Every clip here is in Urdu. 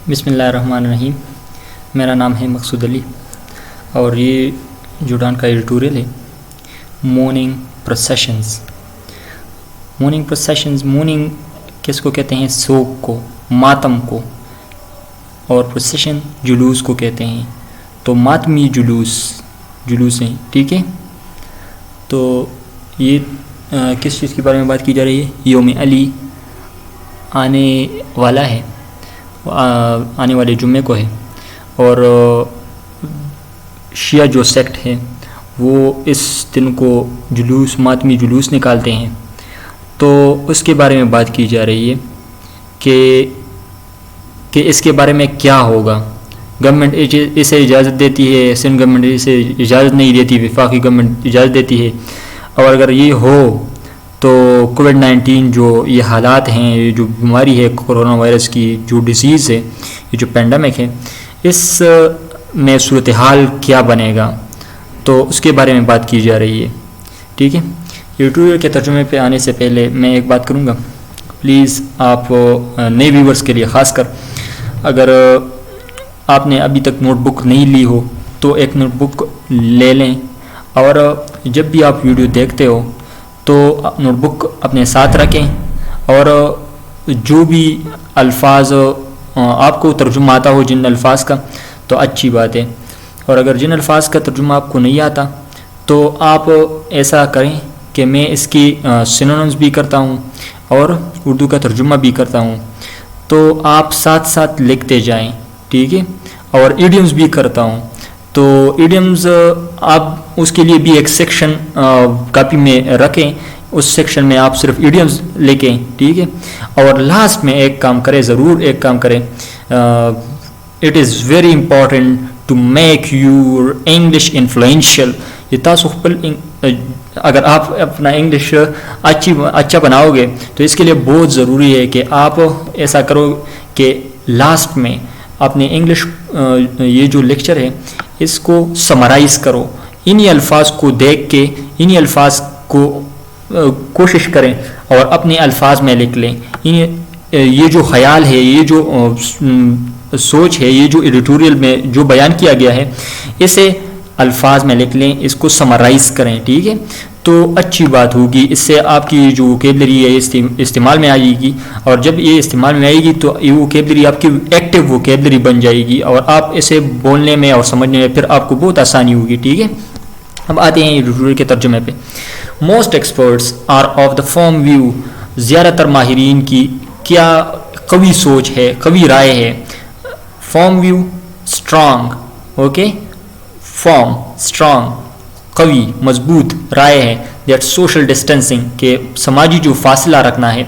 بسم اللہ الرحمن الرحیم. میرا نام ہے مقصود علی اور یہ جوڈان کا ایڈیٹوریل ہے مورننگ پروسیشنز. مورننگ کس کو کہتے ہیں؟ سوگ کو، ماتم کو، اور پروسیشن جلوس کو کہتے ہیں. تو ماتمی جلوس ہیں، ٹھیک ہے. تو یہ کس چیز کے بارے میں بات کی جا رہی ہے؟ یوم علی آنے والا ہے، آنے والے جمعے کو ہے، اور شیعہ جو سیکٹ ہے وہ اس دن کو ماتمی جلوس نکالتے ہیں. تو اس کے بارے میں بات کی جا رہی ہے کہ اس کے بارے میں کیا ہوگا. گورنمنٹ اسے اجازت دیتی ہے، سندھ گورنمنٹ اسے اجازت نہیں دیتی، وفاقی گورنمنٹ اجازت دیتی ہے. اور اگر یہ ہو تو کووڈ-19 جو یہ حالات ہیں، یہ جو بیماری ہے کرونا وائرس کی، جو ڈیزیز ہے، یہ جو پینڈیمک ہے، اس میں صورتحال کیا بنے گا، تو اس کے بارے میں بات کی جا رہی ہے. ٹھیک ہے. ایڈیٹوریل کے ترجمے پہ آنے سے پہلے میں ایک بات کروں گا. پلیز آپ نئے ویورز کے لیے خاص کر، اگر آپ نے ابھی تک نوٹ بک نہیں لی ہو تو ایک نوٹ بک لے لیں، اور جب بھی آپ ویڈیو دیکھتے ہو تو نوٹ بک اپنے ساتھ رکھیں، اور جو بھی الفاظ آپ کو ترجمہ آتا ہو جن الفاظ کا تو اچھی بات ہے، اور اگر جن الفاظ کا ترجمہ آپ کو نہیں آتا تو آپ ایسا کریں کہ میں اس کی سینونیمز بھی کرتا ہوں اور اردو کا ترجمہ بھی کرتا ہوں، تو آپ ساتھ ساتھ لکھتے جائیں. ٹھیک ہے. اور ایڈیمز بھی کرتا ہوں، تو ایڈیمز آپ اس کے لیے بھی ایک سیکشن کاپی میں رکھیں، اس سیکشن میں آپ صرف ایڈیمز لکھیں. ٹھیک ہے. اور لاسٹ میں ضرور ایک کام کریں. It is very important to make your English influential. یہ تاسخل اگر آپ اپنا انگلش اچھا بناؤ گے تو اس کے لیے بہت ضروری ہے کہ آپ ایسا کرو کہ لاسٹ میں اپنے انگلش یہ جو لیکچر ہے اس کو سمرائز کرو. انہی الفاظ کو دیکھ کے انہی الفاظ کو کوشش کریں اور اپنے الفاظ میں لکھ لیں. یہ جو خیال ہے، یہ جو سوچ ہے، یہ جو ایڈیٹوریل میں جو بیان کیا گیا ہے، اسے الفاظ میں لکھ لیں، اس کو سمرائز کریں. ٹھیک ہے. تو اچھی بات ہوگی. اس سے آپ کی جو ووکیبلری ہے استعمال میں آئے گی، اور جب یہ استعمال میں آئے گی تو یہ ووکیبلری آپ کی ایکٹیو ووکیبلری بن جائے گی، اور آپ اسے بولنے میں اور سمجھنے میں پھر آپ کو بہت آسانی ہوگی. ٹھیک ہے. اب آتے ہیں ایڈیٹوریل کے ترجمے پہ. Most experts are of the firm view. زیادہ تر ماہرین کی کیا قوی سوچ ہے، قوی رائے ہے. فرم ویو، اسٹرانگ. اوکے. فرم، اسٹرانگ، قوی، مضبوط رائے ہے دیٹ سوشل ڈسٹینسنگ، کہ سماجی جو فاصلہ رکھنا ہے،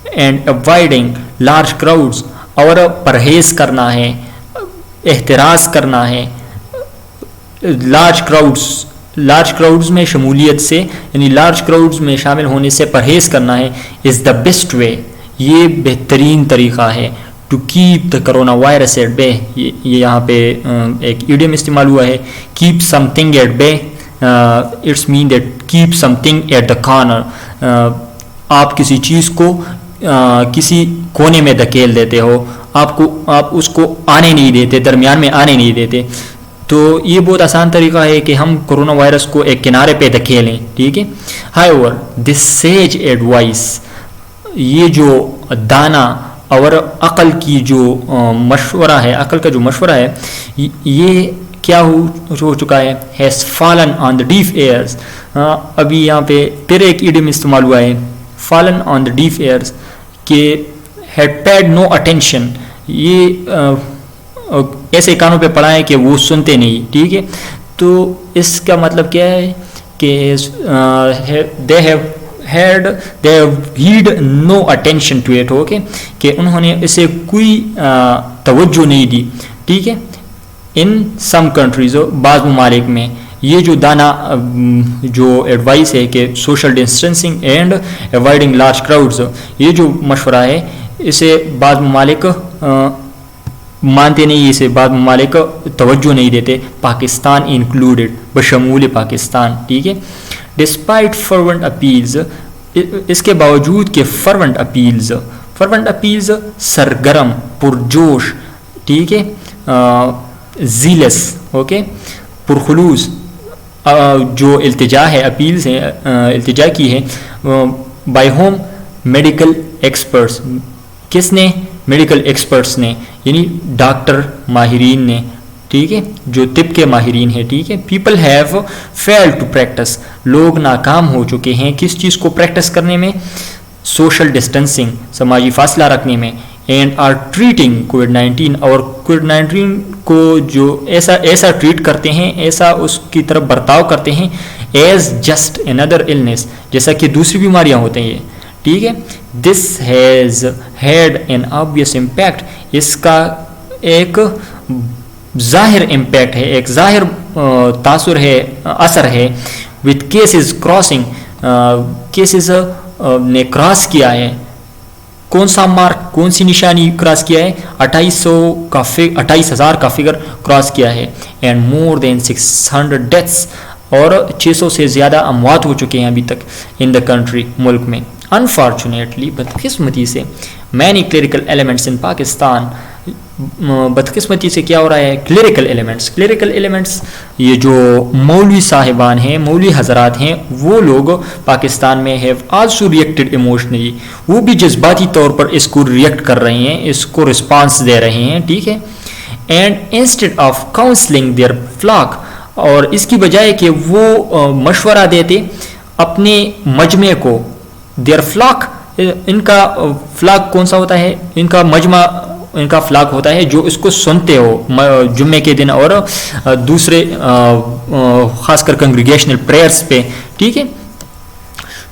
اینڈ اوائڈنگ لارج کراؤڈز، اور پرہیز کرنا ہے، احتراز کرنا ہے لارج کراؤڈز میں شمولیت سے، یعنی لارج کراؤڈز میں شامل ہونے سے پرہیز کرنا ہے. از دا بیسٹ وے، یہ بہترین طریقہ ہے. To keep the corona virus at bay, یہ یہاں پہ ایک ایڈیم استعمال ہوا ہے. Keep something at bay, it's mean that keep something at the corner. آپ کسی چیز کو کسی کونے میں دھکیل دیتے ہو، آپ اس کو آنے نہیں دیتے، درمیان میں آنے نہیں دیتے. تو یہ بہت آسان طریقہ ہے کہ ہم کرونا وائرس کو ایک کنارے پہ دھکیلیں. ٹھیک ہے. High over this sage advice, یہ جو دانا اور عقل کی جو مشورہ ہے، عقل کا جو مشورہ ہے، یہ کیا ہو چکا ہے؟ Has fallen on the deaf ears. ابھی یہاں پہ پھر ایک ایڈیم استعمال ہوا ہے، fallen on the deaf ears, کہ ہیڈ پیڈ نو اٹینشن. یہ ایسے کانوں پہ پڑا ہے کہ وہ سنتے نہیں. ٹھیک ہے. تو اس کا مطلب کیا ہے کہ they have heed no attention to it. Okay. کہ انہوں نے اسے کوئی توجہ نہیں دی. ٹھیک ہے. ان سم کنٹریز، بعض ممالک میں یہ جو دانا جو ایڈوائس ہے کہ social distancing and avoiding large crowds, یہ جو مشورہ ہے، اسے بعض ممالک مانتے نہیں، اسے بعض ممالک توجہ نہیں دیتے، پاکستان انکلوڈیڈ، بشمول پاکستان. ٹھیک ہے. ڈسپائٹ فرونٹ اپیلز، اس کے باوجود کہ فرونٹ اپیلز سرگرم، پرجوش ٹھیک ہے, زیلس, اوکے, پرخلوص جو التجا ہے, اپیل سے التجا کی ہے, بائی ہوم, میڈیکل ایکسپرٹس, کس نے, میڈیکل ایکسپرٹس نے, یعنی ڈاکٹر ماہرین نے, ٹھیک ہے, جو طب کے ماہرین ہیں, ٹھیک ہے. People have fail to practise, لوگ ناکام ہو چکے ہیں کس چیز کو پریکٹس کرنے میں, سوشل ڈسٹینسنگ, سماجی فاصلہ رکھنے میں, اینڈ آر ٹریٹنگ کووڈ-19, اور کووڈ-19 کو جو ایسا ٹریٹ کرتے ہیں, ایسا اس کی طرف برتاؤ کرتے ہیں, ایز جسٹ اندر النس, جیسا کہ دوسری بیماریاں ہوتے ہیں, ٹھیک ہے. This has had an obvious impact, اس کا ایک ظاہر امپیکٹ ہے, ایک ظاہر تاثر ہے, اثر ہے, وتھ کیسز کراسنگ, کیسز نے کراس کیا ہے, کون سا مارک, کون سی نشانی کراس کیا ہے, 28,000 کا فگر کراس کیا ہے, اینڈ مور دین 600 ڈیتھس, اور 600 سے زیادہ اموات ہو چکے ہیں ابھی تک ان دا کنٹری, ملک میں. انفارچونیٹلی, بدقسمتی سے, many clerical elements in Pakistan, بدقسمتی سے کیا ہو رہا ہے, کلیریکل ایلیمنٹس, یہ جو مولوی صاحبان ہیں, مولوی حضرات ہیں, وہ لوگ پاکستان میں ہیو آلسو ریئیکٹڈ ایموشنلی, وہ بھی جذباتی طور پر اس کو ریئیکٹ کر رہے ہیں, اس کو رسپانس دے رہے ہیں, ٹھیک ہے. And instead of counselling their flock, اور اس کی بجائے کہ وہ مشورہ دیتے اپنے مجمع کو, دیئر فلاک, ان کا فلاک کون سا ہوتا ہے, ان کا مجمع, ان کا فلاک ہوتا ہے جو اس کو سنتے ہو جمعے کے دن اور دوسرے خاص کر کنگریگیشنل پریئرز پہ, ٹھیک ہے.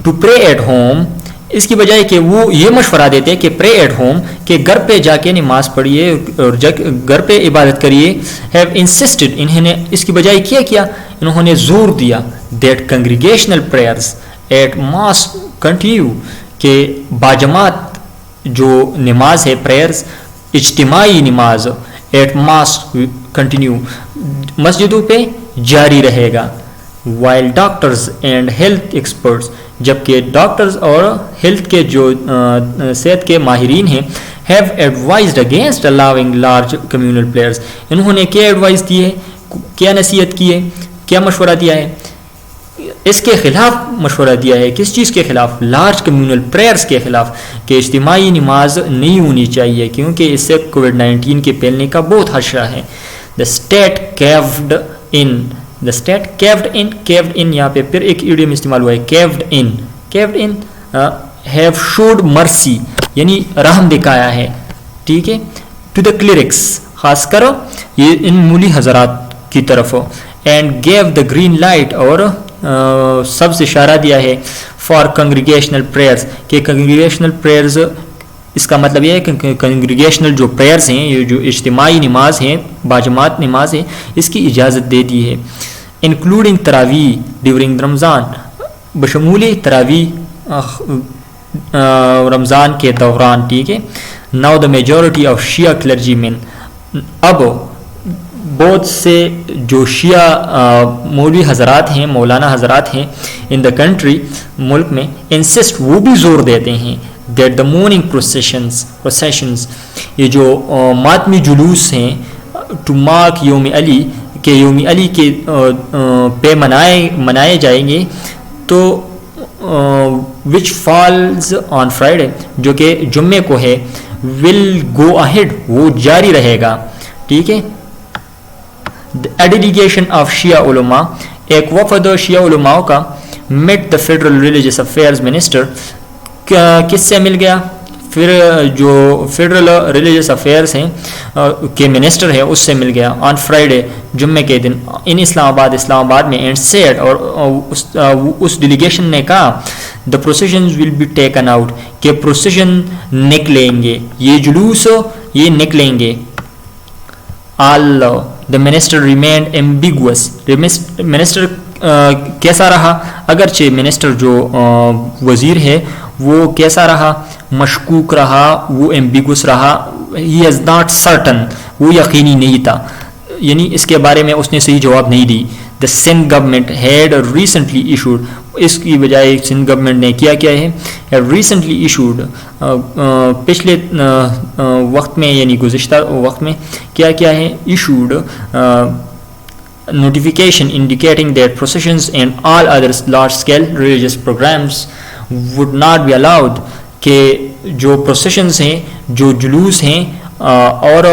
ٹو پرے ایٹ ہوم, اس کی بجائے کہ وہ یہ مشورہ دیتے کہ پرے ایٹ ہوم, کہ گھر پہ جا کے نماز پڑھیے اور گھر پہ عبادت کریے. ہیو انسسٹڈ, انہوں نے اس کی بجائے کیا, انہوں نے زور دیا, that congregational prayers at mass continue, کہ باجماعت جو نماز ہے, پریئرز, اجتماعی نماز, ایٹ ماس کنٹینیو, مسجدوں پہ جاری رہے گا. While doctors and health experts, جبکہ ڈاکٹرز اور ہیلتھ کے جو صحت کے ماہرین ہیں, have advised against allowing large communal prayers, انہوں نے کیا ایڈوائز دی ہے, کیا نصیحت کی ہے, کیا مشورہ دیا ہے, اس کے خلاف مشورہ دیا ہے. کس چیز کے خلاف, لارج کمیونل پریئرز کے خلاف, کہ اجتماعی نماز نہیں ہونی چاہیے کیونکہ اس سے کووڈ-19 کے پھیلنے کا بہت خدشہ ہے. The state کیوڈ in, the state کیوڈ ان, یہاں پہ پھر ایک ایڈیم استعمال ہوا ہے, کیوڈ ان, ہیو شوڈ مرسی, یعنی رحم دکھایا ہے, ٹھیک ہے, ٹو دا کلیرکس, خاص کر یہ ان مولی حضرات کی طرف, and give the green light, اور سب سے اشارہ دیا ہے, فار کنگریگیشنل پریئرز, کہ کنگریگیشنل پریئرز, اس کا مطلب یہ ہے کہ کنگریگیشنل جو پریئرز ہیں, یہ جو اجتماعی نماز ہیں, باجماعت نماز ہے, اس کی اجازت دے دی ہے. انکلوڈنگ تراویح ڈیورنگ رمضان, بشمول تراویح رمضان کے دوران, ٹھیک ہے. Now the majority of Shia clergymen, اب بہت سے جو شیعہ مولوی حضرات ہیں, مولانا حضرات ہیں ان دا کنٹری, ملک میں, انسسٹ, وہ بھی زور دیتے ہیں, دیٹ دا مورننگ پروسیشنز, یہ جو ماتمی جلوس ہیں, ٹو مارک یوم علی, کہ یوم علی کے پہ منائے جائیں گے, تو وچ فالز آن فرائیڈے, جو کہ جمعے کو ہے, ول گو اہیڈ, وہ جاری رہے گا, ٹھیک ہے. A delegation of Shia علماء, ایک وفد شیعہ علماء کا, met the federal religious affairs minister, کس سے مل گیا, پھر جو فیڈرل ریلیجس افیئرس ہیں کے منسٹر ہے اس سے مل گیا, آن فرائیڈے, جمعے کے دن, ان اسلام آباد میں, اینڈ سیڈ, اور اس ڈیلیگیشن نے کہا, the processions will be taken out, کہ پروسیشن نکلیں گے, یہ جلوس یہ نکلیں گے. The minister remained ambiguous, minister کیسا رہا, اگرچہ منسٹر جو وزیر ہے وہ کیسا رہا, مشکوک رہا, وہ ایمبیگوس رہا, he is not certain, وہ یقینی نہیں تھا, یعنی اس کے بارے میں اس نے صحیح جواب نہیں دی. the Sindh government had recently issued, اس کی بجائے سندھ گورنمنٹ نے کیا ہے ریسنٹلی ایشوڈ, پچھلے وقت میں یعنی گزشتہ وقت میں کیا ہے issued notification indicating that processions and all other large scale religious programs would not be allowed, کہ جو processions ہیں, جو جلوس ہیں, اور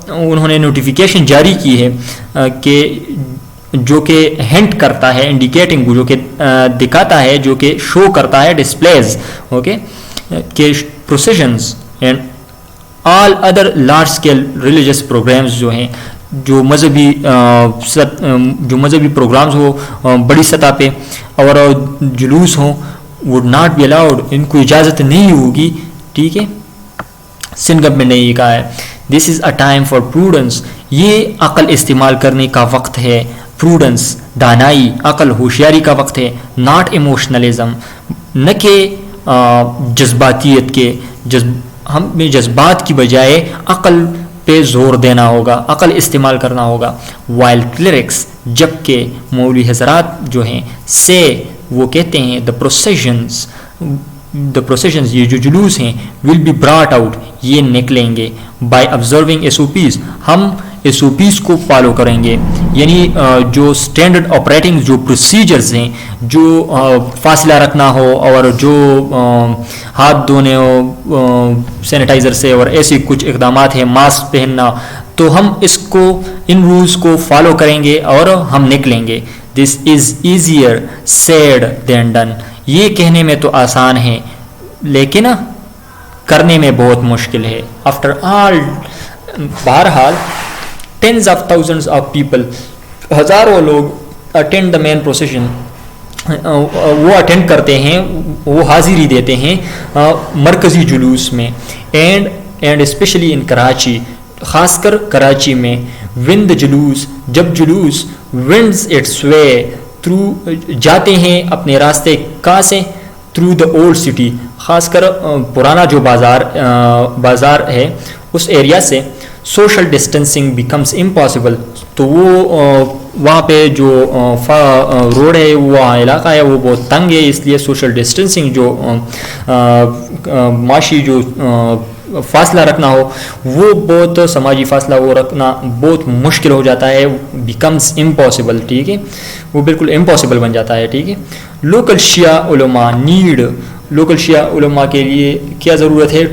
انہوں نے نوٹیفیکیشن جاری کی ہے کہ جو کہ ہنٹ کرتا ہے, انڈیکیٹنگ, جو کہ دکھاتا ہے, جو کہ شو کرتا ہے, ڈسپلیز, اوکے, کہ processions and all other large scale religious programs جو ہیں, جو مذہبی پروگرامز ہو بڑی سطح پہ اور جلوس ہوں, would not be allowed, ان کو اجازت نہیں ہوگی, ٹھیک ہے. سندھ گورنمنٹ نے یہ کہا ہے دس از اے ٹائم فار پروڈنس, یہ عقل استعمال کرنے کا وقت ہے, پروڈنس, دانائی, عقل, ہوشیاری کا وقت ہے, ناٹ ایموشنلزم, نہ کہ جذباتیت کے, ہمیں جذبات کی بجائے عقل پہ زور دینا ہوگا, عقل استعمال کرنا ہوگا. وائل کلرکس, جبکہ مولوی حضرات جو ہیں, سے وہ کہتے ہیں the processions, یہ جو جلوس ہیں, will be brought out, یہ نکلیں گے, by observing SOPs, ہم SOPs کو فالو کریں گے, یعنی جو اسٹینڈرڈ آپریٹنگ جو پروسیجرز ہیں, جو فاصلہ رکھنا ہو اور جو ہاتھ دھونے ہو سینیٹائزر سے اور ایسے کچھ اقدامات ہیں, ماسک پہننا, تو ہم اس کو, ان رولز کو فالو کریں گے اور ہم نکلیں گے. This is easier said than done, یہ کہنے میں تو آسان ہے لیکن کرنے میں بہت مشکل ہے. آفٹر آل, بہرحال, tens of thousands of people, ہزاروں لوگ اٹینڈ دا مین پروسیشن, وہ اٹینڈ کرتے ہیں, وہ حاضری دیتے ہیں مرکزی جلوس میں, اینڈ اسپیشلی ان کراچی, خاص کر کراچی میں. وین دا جلوس, جب جلوس, ونڈز اٹس وے تھرو, جاتے ہیں اپنے راستے کہاں سے, تھرو دا اولڈ سٹی, خاص کر پرانا جو بازار ہے اس ایریا سے. سوشل ڈسٹینسنگ بیکمس امپاسبل, تو وہ وہاں پہ جو روڈ ہے, وہ علاقہ ہے, وہ بہت تنگ ہے, اس لیے سوشل ڈسٹینسنگ جو معاشی جو فاصلہ رکھنا ہو, وہ بہت سماجی فاصلہ وہ رکھنا بہت مشکل ہو جاتا ہے, بیکمس امپاسبل, ٹھیک ہے, وہ بالکل امپاسبل بن جاتا ہے, ٹھیک ہے. لوکل شیعہ علماء نیڈ, لوکل شیعہ علماء کے لیے کیا ضرورت ہے,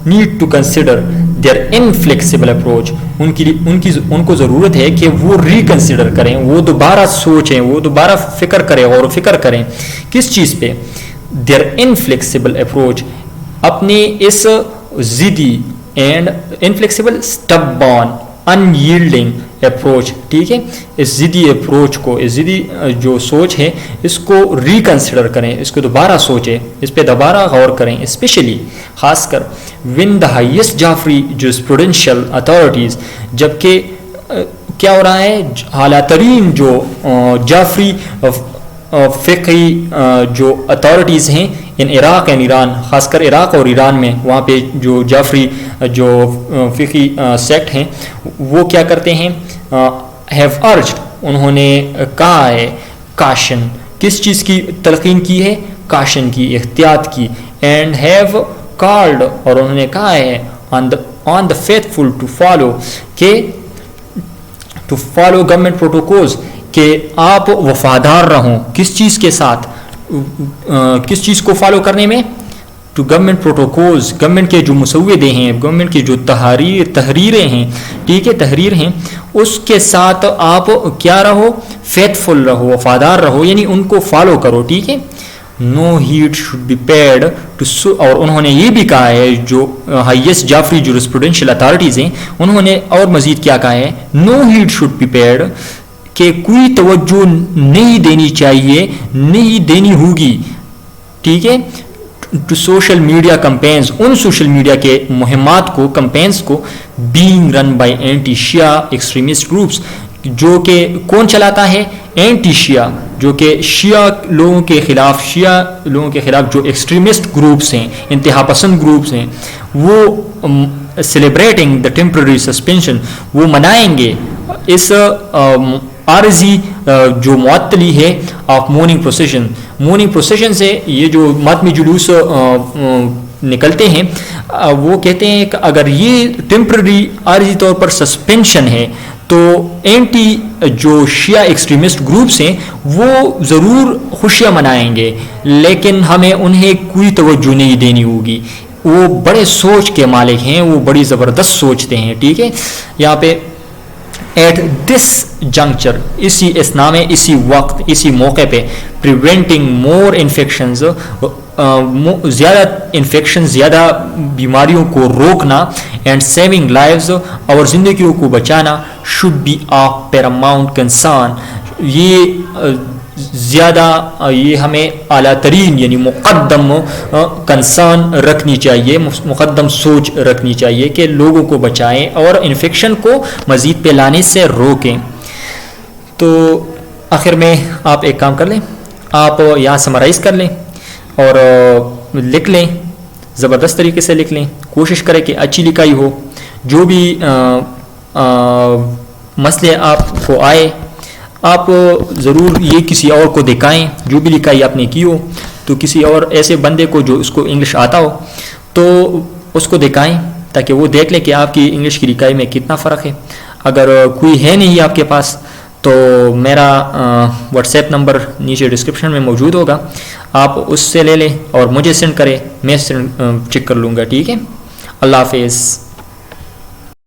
need to consider their inflexible approach, ان کو ضرورت ہے کہ وہ ریکنسیڈر کریں, وہ دوبارہ سوچیں, وہ دوبارہ فکر کریں, غور و فکر کریں, کس چیز پہ, دیئر انفلیکسیبل اپروچ, اپنے اس ضدی اینڈ انفلیکسیبل اسٹبورن unyielding اپروچ, ٹھیک ہے, اس ضدی اپروچ کو, اس ضدی جو سوچ ہے اس کو ریکنسیڈر کریں, اس کو دوبارہ سوچیں, اس پہ دوبارہ غور کریں, اسپیشلی خاص کر when the highest Jafri jurisprudential authorities, جبکہ کیا ہو رہا ہے, اعلیٰ ترین جو جعفری فقہی جو اتھارٹیز ہیں ان عراق اینڈ ایران, خاص کر عراق اور ایران میں, وہاں پہ جو جعفری جو فقہی سیکٹ ہیں وہ کیا کرتے ہیں, have urged, انہوں نے کہا ہے, caution, کس چیز کی تلقین کی ہے, caution کی, احتیاط کی, and have called, اور انہوں نے کہا ہے on the faithful to follow, کہ to follow government protocols, کہ آپ وفادار رہوں کس چیز کے ساتھ, کس چیز کو فالو کرنے میں, ٹو گورنمنٹ پروٹوکولز, گورنمنٹ کے جو مسودے ہیں, گورنمنٹ کی جو تحریریں ہیں, ٹھیک ہے, تحریر ہیں, اس کے ساتھ آپ کیا رہو, فیتھفل رہو, وفادار رہو, یعنی ان کو فالو کرو, ٹھیک ہے. No heed should be paid to, اور انہوں نے یہ بھی کہا ہے, جو ہائیسٹ جعفری جورسپروڈینشیل اتھارٹیز ہیں, انہوں نے اور مزید کیا کہا ہے, no heed should be paid, کہ کوئی توجہ نہیں دینی چاہیے, نہیں دینی ہوگی, ٹھیک ہے, ٹو سوشل میڈیا کمپینز, ان سوشل میڈیا کے مہمات کو, کمپینز کو, being run by anti Shia extremist groups, جو کہ کون چلاتا ہے, اینٹی شیعہ, جو کہ شیعہ لوگوں کے خلاف جو ایکسٹریمسٹ گروپس ہیں, انتہا پسند گروپس ہیں, وہ سیلیبریٹنگ دا ٹیمپرری سسپینشن, وہ منائیں گے اس عارضی جو معطلی ہے of mourning procession. Morning procession سے یہ جو ماتمی جلوس نکلتے ہیں وہ کہتے ہیں کہ اگر یہ ٹیمپرری عارضی طور پر سسپینشن ہے تو اینٹی جو شیعہ ایکسٹریمسٹ گروپس ہیں وہ ضرور خوشیاں منائیں گے, لیکن ہمیں انہیں کوئی توجہ نہیں دینی ہوگی. وہ بڑے سوچ کے مالک ہیں, وہ بڑی زبردست سوچتے ہیں. ٹھیک ہے, یہاں پہ ایٹ دس جنکچر, اسی اسنا میں, اسی وقت, اسی موقع پہ, پریونٹنگ مور انفیکشنز, زیادہ انفیکشن, زیادہ بیماریوں کو روکنا, اینڈ سیونگ لائفز, اور زندگیوں کو بچانا, should be of paramount concern. یہ زیادہ, یہ ہمیں اعلیٰ ترین یعنی مقدم کنسرن رکھنی چاہیے, مقدم سوچ رکھنی چاہیے کہ لوگوں کو بچائیں اور انفیکشن کو مزید پھیلانے سے روکیں. تو آخر میں آپ ایک کام کر لیں, آپ یہاں سمرائز کر لیں اور لکھ لیں, زبردست طریقے سے لکھ لیں, کوشش کریں کہ اچھی لکھائی ہو. جو بھی مسئلے آپ کو آئے آپ ضرور یہ کسی اور کو دکھائیں. جو بھی لکھائی آپ نے کی ہو تو کسی اور ایسے بندے کو جو اس کو انگلش آتا ہو تو اس کو دکھائیں تاکہ وہ دیکھ لیں کہ آپ کی انگلش کی لکھائی میں کتنا فرق ہے. اگر کوئی ہے نہیں آپ کے پاس تو میرا واٹس ایپ نمبر نیچے ڈسکرپشن میں موجود ہوگا, آپ اس سے لے لیں اور مجھے سینڈ کریں, میں چیک کر لوں گا. ٹھیک ہے, اللہ حافظ.